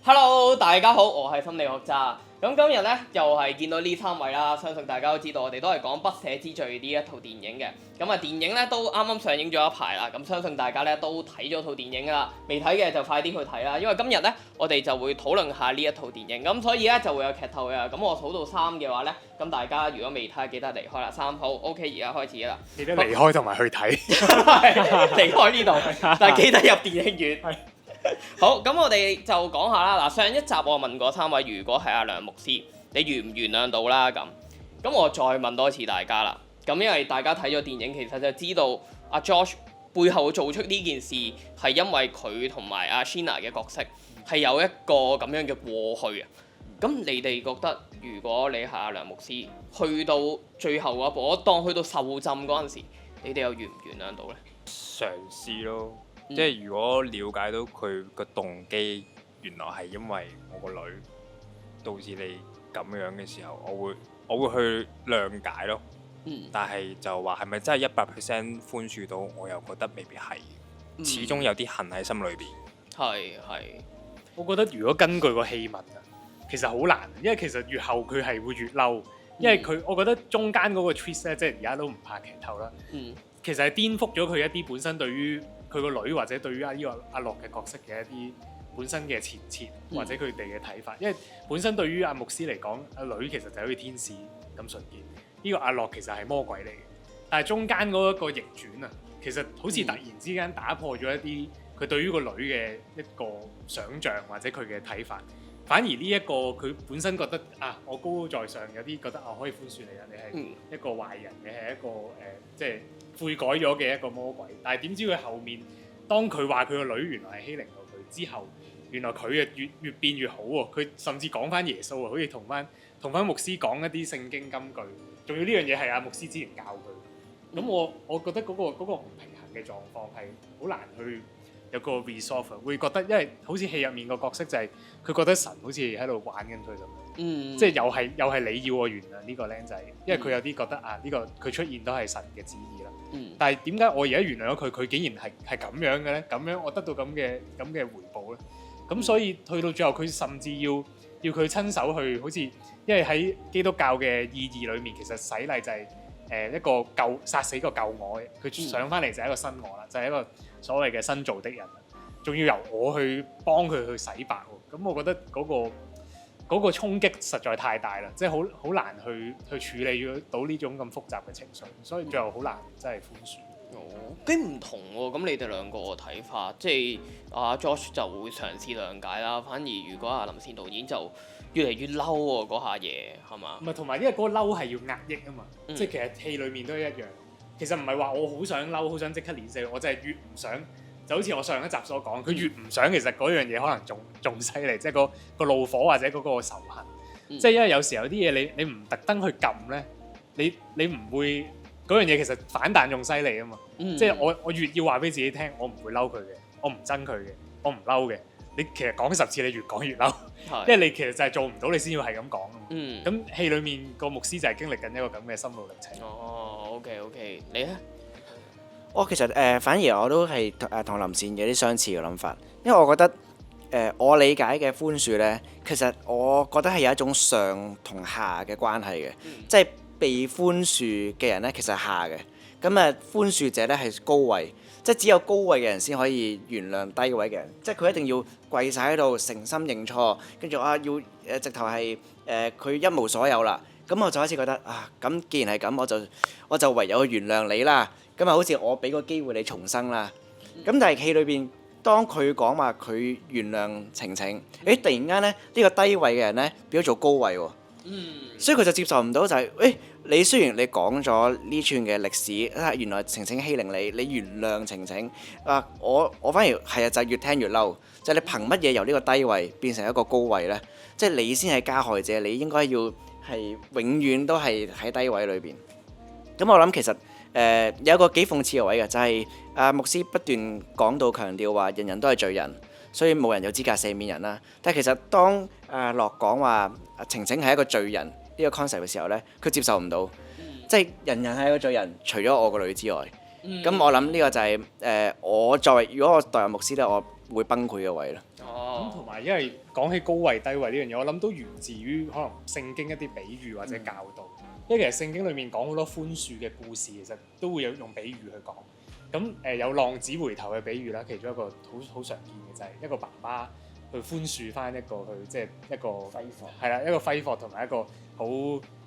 Hello，大家好，我係心理學渣。咁今日咧又係見到呢三位啦，相信大家都知道我哋都係講《不寫之罪》呢一套電影嘅。咁啊電影咧都啱啱上映咗一排啦，咁相信大家咧都睇咗套電影㗎啦，未睇嘅就快啲去睇啦。因為今日咧我哋就會討論下呢一套電影，咁所以咧就會有劇透嘅。咁我數到3嘅話咧，咁大家如果未睇記得離開啦。3好 OK，而家開始啦。記得離開同埋去睇，離開呢度，但係記得入電影院。好，咁我哋就講下啦。嗱，上一集我問過3位，如果係阿梁牧師，你原唔原諒到啦？咁我再問多次大家啦。咁因為大家睇咗電影，其實就知道阿 Josh 背後做出呢件事係因為佢同埋阿 Sheena 嘅角色係有一個咁樣嘅過去啊。咁你哋覺得，如果你係阿梁牧師，去到最後嗰一步，我當去到受浸嗰陣時，你哋又原唔原諒到呢？嘗試咯。即係如果了解到佢個動機，原來係因為我個女導致你咁樣嘅時候，我會去諒解咯。但係就話係咪真係100% 寬恕到？我又覺得未必係。始終有啲恨喺心裏邊。係。我覺得如果根據個戲文啊，其實好難，因為其實越後佢係會越嬲，因為我覺得中間嗰個 twist 咧，即係而家都唔怕劇透啦。其實係顛覆咗佢一啲本身對於佢個女或者對於阿樂嘅角色嘅一啲本身嘅前設或者佢哋嘅睇法，因為本身對於阿牧師嚟講，阿女其實就好似天使咁純潔，呢個阿樂其實係魔鬼嚟嘅。但係中間嗰一個逆轉啊，其實好似突然之間打破咗一啲佢對於個女嘅一個想像或者佢嘅睇法，反而呢一個佢本身覺得啊，我高高在上，有啲覺得啊可以寬恕你啊，你係一個壞人，你係一個即係悔改咗嘅一個魔鬼。但係點知佢後面當佢話佢個女原來係欺凌到佢之後，原來佢嘅越變越好喎。佢甚至講翻耶穌啊，好似同翻牧師講一啲聖經金句，仲要呢樣嘢係阿牧師之前教佢。咁我覺得嗰個唔平衡嘅狀況係好難去有個 resolve， 會覺得因為好似戲入面個角色就係佢覺得神好似喺度玩緊佢咁樣，即係又係你要我原諒呢個僆仔，因為佢有啲覺得啊呢個佢出現都係神嘅旨意啦。但係點解我而家原諒咗佢，佢竟然係咁樣嘅咧？咁樣我得到咁嘅回報咧？咁所以去到最後，佢甚至要佢親手去，好似因為喺基督教嘅意義裏面，其實洗禮就係一個殺死個舊我嘅，佢上翻嚟就係一個新我啦，就係一個所謂嘅新造的人，仲要由我去幫佢去洗白喎。咁我覺得嗰個衝擊實在太大啦，即係好難去處理到呢種咁複雜嘅情緒，所以最後好難真係寬恕。幾唔同喎，咁你哋兩個嘅睇法，即係阿 Josh 就會嘗試諒解啦，反而如果阿林善導演就越嚟越嬲喎，嗰下嘢係嘛？唔係，同埋因為嗰個嬲係要壓抑啊嘛，即係其實戲裡面都一樣。其實唔係話我好想嬲，好想即刻連死，我真係越唔想。就好似我上一集所講，佢越唔想，其實嗰樣嘢可能仲犀利，即係個怒火或者嗰個仇恨。即係因為有時候啲嘢你唔特登去撳咧，你唔會嗰樣嘢其實反彈仲犀利啊嘛。即係我越要話俾自己聽，我唔會嬲佢嘅，我唔憎佢嘅，我唔嬲嘅。你其實講10次，你越講越嬲，因為你其實就係做唔到，你先要係咁講啊嘛。咁戲裡面個牧師就係經歷緊一個咁嘅心路歷程。OK， 你咧？我其實反而我都係同林善有啲相似嘅諗法，因為我覺得我理解嘅寬恕呢，其實我覺得係有一種上同下嘅關係嘅，即係被寬恕嘅人呢，其實係下嘅，咁寬恕者呢係高位，即係只有高位嘅人先可以原諒低位嘅人，即係佢一定要跪晒喺度誠心認錯，跟住要直頭係佢一無所有啦，咁我就開始覺得啊，咁既然係咁，我就唯有去原諒你啦。咁好似我俾個機會你重生啦。咁但係戲裏邊，當佢講話佢原諒晴晴，突然間咧呢個低位嘅人咧變咗做高位喎。所以佢就接受唔到就係，你雖然你講咗呢串嘅歷史，原來晴晴欺凌你，你原諒晴晴啊，我反而係就係越聽越嬲，就係你憑乜嘢由呢個低位變成一個高位咧？即係你先係加害者，你應該要係永遠都係喺低位裏邊。咁我諗其實有一個幾諷刺嘅位嘅，就係牧師不斷講到強調話人人都係罪人，所以冇人有資格赦免人啦。但係其實當樂講話晴晴係一個罪人呢個 concept 嘅時候呢，佢接受唔到，即係人人係一個罪人，除咗我個女之外。咁我諗呢個就係我作為如果我代入牧師咧，我會崩潰嘅位咯。咁同埋因為講起高位低位呢樣嘢，我諗都源自於可能聖經一啲比喻或者教導。因為其實聖經裡面講好多寬恕嘅故事，其實都會有用比喻去講。咁有浪子回頭嘅比喻啦，其中一個好常見嘅就係一個爸爸去寬恕翻一個佢即係一個揮霍，係啦，一個揮霍同埋一個好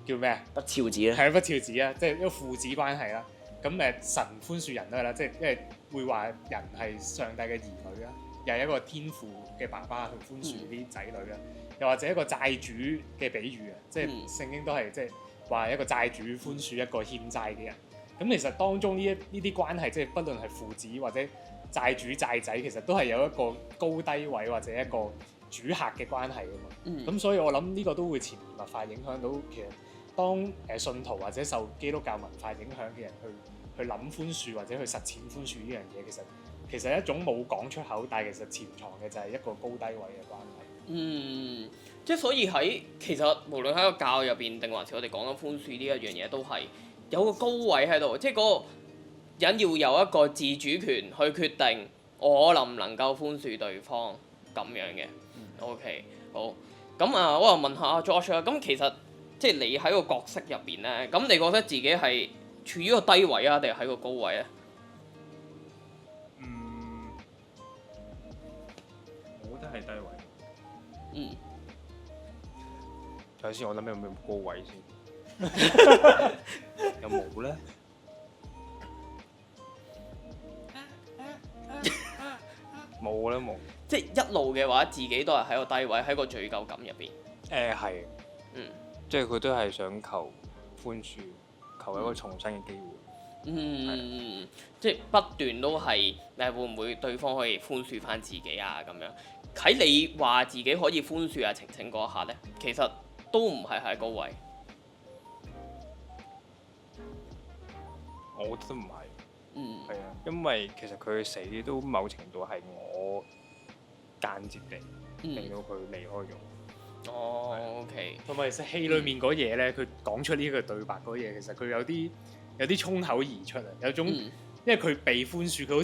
叫咩啊？不肖子啦，係啊，不肖子啊，即係一個父子關係啦。咁神寬恕人都係啦，即係因為會話人係上帝嘅兒女啦，又係一個天父嘅爸爸去寬恕啲仔女啦，又或者一個債主嘅比喻啊，即係聖經都係即係話一個債主寬恕一個欠債嘅人。咁其實當中呢啲關係，即係不論係父子或者債主債仔，其實都係有一個高低位或者一個主客嘅關係㗎嘛。咁所以我諗呢個都會潛移默化影響到其實當信徒或者受基督教文化影響嘅人去諗寬恕或者去實踐寬恕呢樣嘢，其實一種冇講出口，但係其實潛藏嘅就係一個高低位嘅關係。即係所以其實無論喺個教入邊定還是我哋講緊寬恕呢一樣嘢，都係有個高位喺度，即係嗰個人要有一個自主權去決定我能唔能夠寬恕對方咁樣嘅。OK， 好。咁我又問下阿 Josh 啦。咁其實即係你喺個角色入邊咧，咁你覺得自己係處於個低位啊，定係喺個高位啊？我覺得係低位。首先我諗有冇高位先？有冇咧？冇啦，冇。即係一路嘅話，自己都係喺個低位，喺個罪疚感入邊。係。即係佢都係想求寬恕，求一個重生嘅機會。即係不斷都係會唔會對方可以寬恕翻自己啊？咁樣喺你話自己可以寬恕啊晴晴嗰下咧，其實都唔係喺高位。我覺得唔係。係啊，因為其實佢死都某程度係我間接地令到佢離開咗。OK。同埋其實戲裡面嗰嘢咧，佢講出呢個對白嗰嘢，其實佢有啲衝口而出啊，有種因為佢被寬恕，佢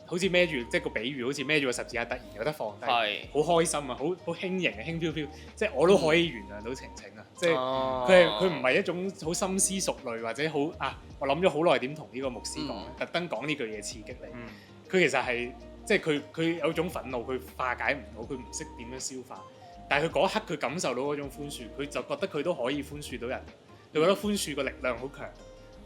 好似孭住即係個比喻，好似孭住個十字架，突然有得放低，好開心啊，好輕盈啊，輕飄飄，即係我都可以原諒到晴晴啊，即係佢唔係一種好深思熟慮或者好我諗咗好耐點同呢個牧師講，特登講呢句嘢刺激你。佢其實係即係佢有種憤怒，佢化解唔到，佢唔識點樣消化。但係佢嗰一刻佢感受到嗰種寬恕，佢就覺得佢都可以寬恕到人，佢覺得寬恕個力量好強，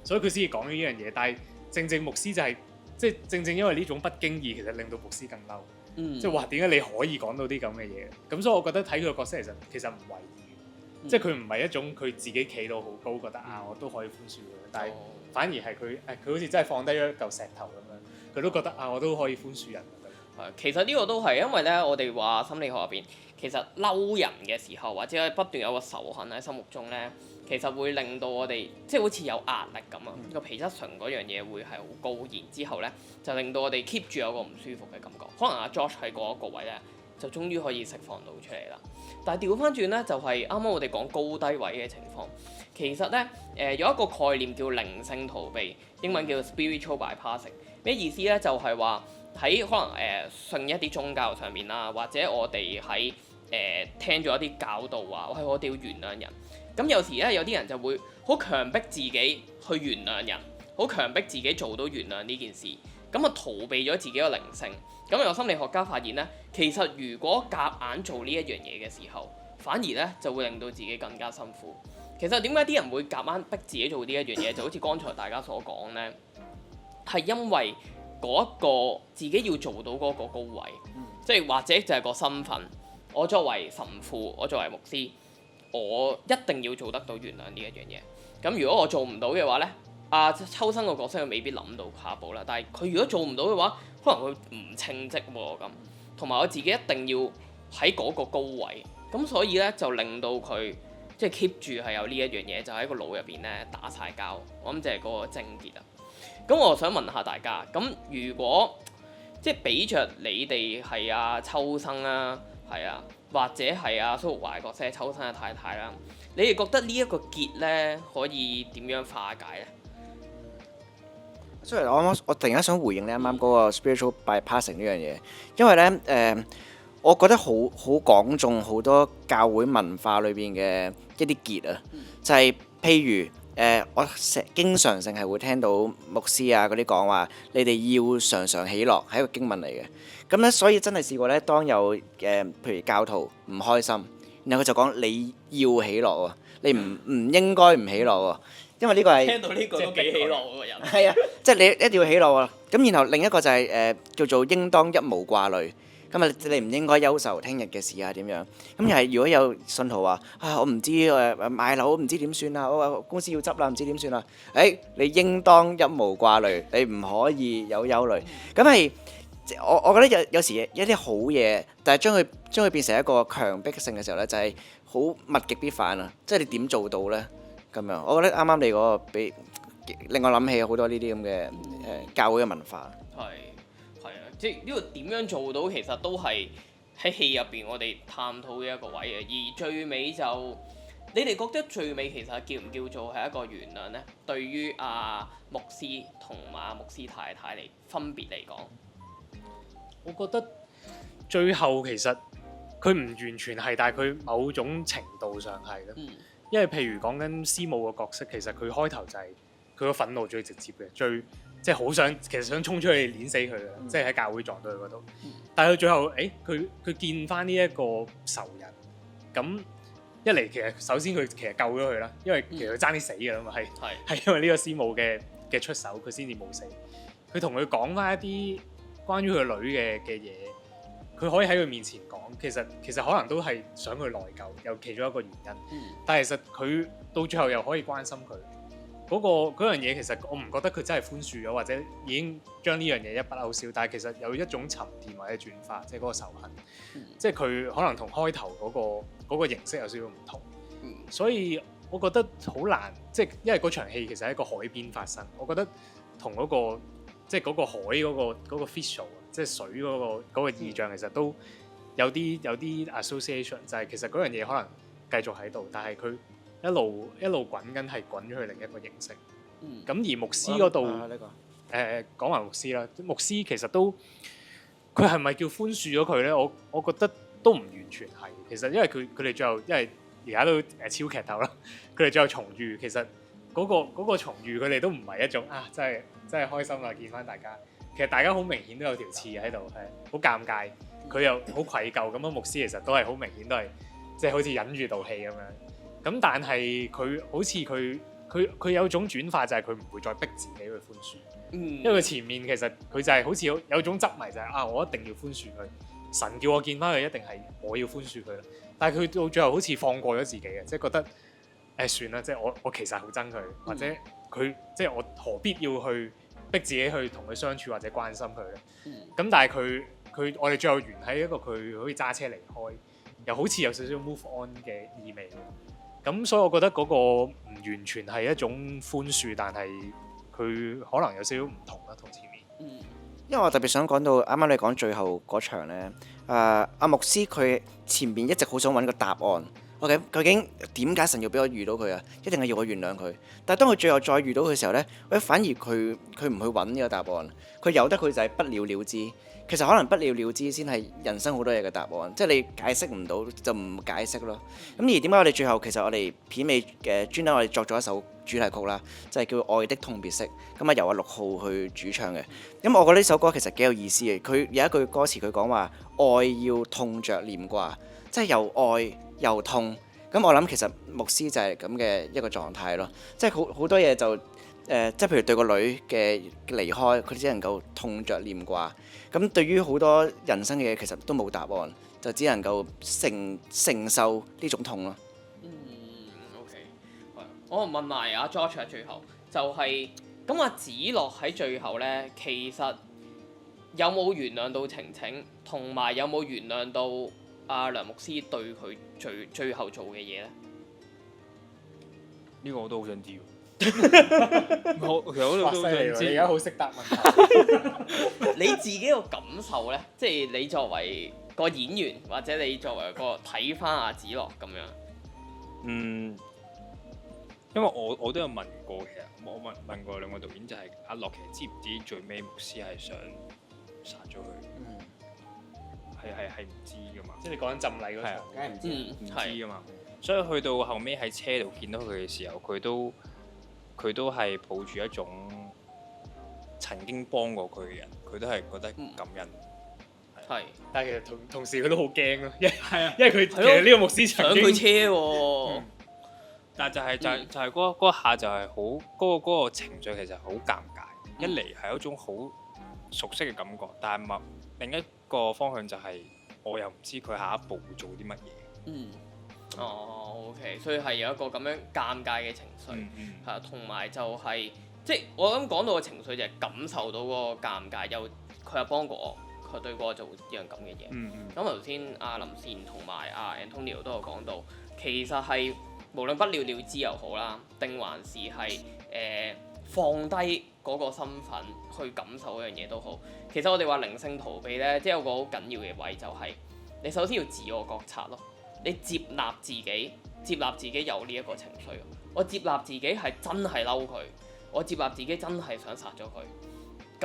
所以佢先至講咗呢樣嘢。但係正牧師就係即係正因為呢種不經意，其實令到牧師更嬲。即係話點解你可以講到啲咁嘅嘢？咁所以我覺得睇佢個角色其實唔為意，即係佢唔係一種佢自己企到好高，覺得我都可以寬恕佢，但係反而係佢好似真係放低咗一嚿石頭咁樣，佢都覺得我都可以寬恕人。其實呢個都係因為咧，我哋話心理學入邊，其實嬲人嘅時候，或者不斷有個仇恨喺心目中咧，其實會令到我哋即係好似有壓力咁啊，個皮質醇嗰樣嘢會係好高，然之後咧就令到我哋 keep 住有個唔舒服嘅感覺。可能阿 Josh 喺嗰一個位咧，就終於可以釋放到出嚟啦。但係調翻轉咧，就係啱啱我哋講高低位嘅情況，其實咧有一個概念叫靈性逃避，英文叫 spiritual bypassing。咩意思咧？就係話喺可能信一啲宗教上面啦，或者我哋喺聽咗一啲教導話，我哋要原諒人。咁有時咧，有啲人就會好強迫自己去原諒人，好強迫自己做到原諒呢件事，咁逃避咗自己嘅靈性。咁有心理學家發現咧，其實如果夾硬做呢一樣嘢嘅時候，反而咧就會令到自己更加辛苦。其實點解啲人會夾硬逼自己做呢一樣嘢？就好似剛才大家所講咧，係因為嗰一個自己要做到嗰個高位，即係或者就係個身份。我作為神父，我作為牧師，我一定要做得到原諒呢一樣嘢。咁如果我做唔到嘅話咧，秋生個角色佢未必諗到下一步啦。但係佢如果做唔到嘅話，可能佢唔稱職喎咁。同埋我自己一定要喺嗰個高位。咁所以咧就令到佢即係 keep 住係有呢一樣嘢，就喺個腦入邊咧打晒交。我諗就係嗰個症結啊。咁我想問下大家，咁如果即係比着你哋係秋生啦，係或者係蘇玉華角色秋生嘅太太啦，你哋覺得呢一個結咧可以點樣化解咧？所以我突然間想回應你啱啱嗰個 spiritual bypassing 呢樣嘢，因為咧我覺得好講中好多教會文化裏邊嘅一啲結啊，就係譬如我經常性係會聽到牧師啊嗰啲講話，你哋要常常喜樂係一個經文嚟嘅。咁咧，所以真係試過咧，當有譬如教徒唔開心，然後佢就講你要喜樂喎，你唔應該唔喜樂喎，因為呢個係聽到呢個都幾喜樂喎個人。係啊，即係你一定要喜樂喎。咁然後另一個就係叫做應當一無掛慮。咁啊，你唔應該憂愁聽日嘅事啊點樣？咁又係如果有信徒話啊，我唔知買樓唔知點算啊，我公司要執啦唔知點算啊。你應當一無掛慮，你唔可以有憂慮。咁係我覺得有時一啲好嘢，但係將佢變成一個強迫性嘅時候咧，就係好物極必反啊！即係你點做到咧？咁樣，我覺得啱啱你嗰個俾令我諗起好多呢啲咁嘅教會嘅文化。係啊，即係呢個點樣做到，其實都係喺戲入邊我哋探討嘅一個位嘅。而最尾就你哋覺得最尾其實叫唔叫做係一個原諒呢？對於阿牧師同埋阿牧師太太嚟分別嚟講，我覺得最後其實佢唔完全係，但係佢某種程度上係咯。因為譬如講緊師母個角色，其實佢開頭就係佢個憤怒最直接嘅，最即係好想其實想衝出去碾死佢嘅，即係喺教會撞到佢嗰度。但係佢最後佢見翻呢一個仇人，咁一嚟其實首先佢其實救咗佢啦，因為其實佢爭啲死㗎啦嘛，係因為呢個師母嘅出手，佢先至冇死。佢同佢講翻一啲關於佢女嘅嘢，佢可以喺佢面前講，其實可能都係想佢內疚，有其中一個原因。但係其實佢到最後又可以關心佢嗰樣嘢，其實我唔覺得佢真係寬恕咗，或者已經將呢樣嘢一筆勾銷。但係其實有一種沉澱或者轉化，即係嗰個仇恨，即係佢可能同開頭嗰個形式有少少唔同。所以我覺得好難，即係因為嗰場戲其實喺一個海邊發生，我覺得同嗰個即係嗰個海嗰個 visual， 即係水嗰個意象，其實都有啲 association， 就係其實嗰樣嘢可能繼續喺度，但係佢一路滾緊係滾咗去另一個形式。咁而牧師嗰度講埋牧師啦，牧師其實都佢係咪叫寬恕咗佢咧？我覺得都唔完全係。其實因為佢哋最後因為而家都超劇透啦，佢哋最後重遇，其實嗰個重遇佢哋都唔係一種真係開心啦，見翻大家。其實大家好明顯都有條刺喺度，係好尷尬，佢又好愧疚咁樣。牧師其實都係好明顯都係即係好似忍住道氣咁樣。咁但係佢好似佢有種轉化，就係佢唔會再逼自己去寬恕。因為佢前面其實佢就係好似有種執迷，就係我一定要寬恕佢。神叫我見翻佢，一定係我要寬恕佢啦。但係佢到最後好似放過咗自己嘅，即係覺得算啦，即係我其實好憎佢，或者佢即係我何必要去逼自己去同佢相處或者關心佢咧？咁但係佢我哋最後完喺一個佢可以揸車離開，又好似有少少 move on 嘅意味。咁所以我覺得嗰個唔完全係一種寬恕，但係佢可能有少少唔同啦，同前面。因為我特別想講到啱啱你講最後嗰場咧，阿牧師佢前面一直好想揾個答案。OK， 究竟點解神要俾我遇到佢啊？一定係要我原諒佢。但係當佢最後再遇到佢嘅時候咧，反而佢唔去揾呢個答案，佢由得佢就係不了了之。其實可能不了了之先係人生好多嘢嘅答案，即係你解釋唔到就唔解釋咯。咁而點解我哋最後其實我哋片尾嘅專登我哋作咗一首主題曲啦，就係叫《愛的痛別式》，咁啊由阿6號去主唱嘅。咁我覺得呢首歌其實幾有意思嘅，佢有一句歌詞佢講話愛要痛着念掛，即係又愛又痛。咁我諗其實牧師就係咁嘅一個狀態咯，即係好多嘢就即係譬如對個女嘅離開，佢只能夠痛着念掛。咁對於好多人生嘅嘢，其實都冇答案，就只能夠承受呢種痛咯。OK， 我問埋阿 George 最後就係咁，阿子樂喺最後咧，其實有冇原諒到晴晴，同埋有冇原諒到阿梁牧師對佢最後做嘅嘢咧？呢個我都好想知喎。其實我都好想知。你而家好識答問題。你自己個感受咧，即係你作為個演員，或者你作為個睇翻阿子樂咁樣。因為我都有問過，其實我問過兩個導演，就係阿樂其實知唔知最尾牧師係想殺咗佢？係唔知噶嘛，即係你講緊浸禮嗰係啊場，梗係唔知。唔係知噶嘛，所以去到後尾喺車度見到佢嘅時候，佢都係抱住一種曾經幫過佢嘅人，佢都係覺得感恩。係但係其實同時佢都好驚咯，係啊，因為佢其係咯實呢個牧師上曾經佢車喎，但就係嗰下就係好嗰個情緒其實好尷尬。一嚟係一種好熟悉嘅感覺，但係另一個方向就係我又唔知佢下一步會做啲乜嘢。OK，所以係有一個咁樣尷尬嘅情緒，係同埋就係即係我諗講到嘅情緒就係感受到嗰個尷尬，佢又幫過我，佢對過我做一樣咁嘅嘢。咁頭先阿林善同埋阿 Antonio 都有講到，其實係無論不了了之又好啦，定還是係放低嗰個身份去感受嗰樣嘢都好。其實我哋話靈性逃避咧，即係有個好緊要嘅位就係你首先要自我覺察咯。你接納自己有呢一個情緒。我接納自己係真係嬲佢，我接納自己真係想殺咗佢。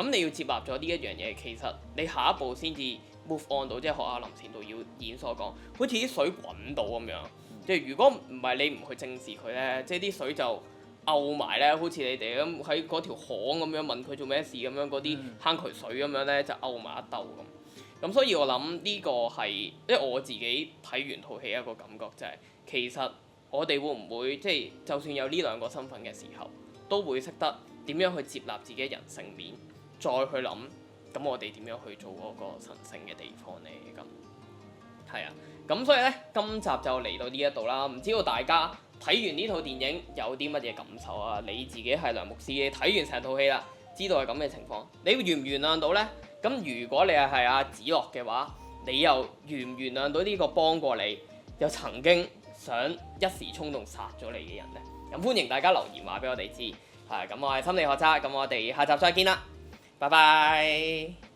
咁你要接納咗呢一樣嘢，其實你下一步先至 move on 到，即係學阿林善導演所講，好似啲水滾到咁樣。即係如果唔係你唔去正視佢咧，即係啲水就漚埋咧，好似你哋咁喺嗰條巷咁樣問佢做咩事咁樣，嗰啲坑渠水咁樣咧就漚埋一兜咁。咁所以我諗呢個係，因為我自己睇完套戲一個感覺就係，其實我哋會唔會即係就算有呢兩個身份嘅時候，都會識得點樣去接納自己人性面，再去諗，咁我哋點樣去做嗰個神聖嘅地方呢？咁係啊，咁所以呢，今集就嚟到呢一度啦。唔知道大家睇完呢套電影有啲乜嘢感受啊？你自己係梁牧師，你睇完成套戲啦，知道係咁嘅情況，你原唔原諒到呢？咁如果你係阿子樂嘅話，你又原唔原諒到呢個幫過你，又曾經想一時衝動殺咗你嘅人呢？咁歡迎大家留言話俾我哋知。係咁，我係心理學家，咁我哋下集再見啦，拜拜。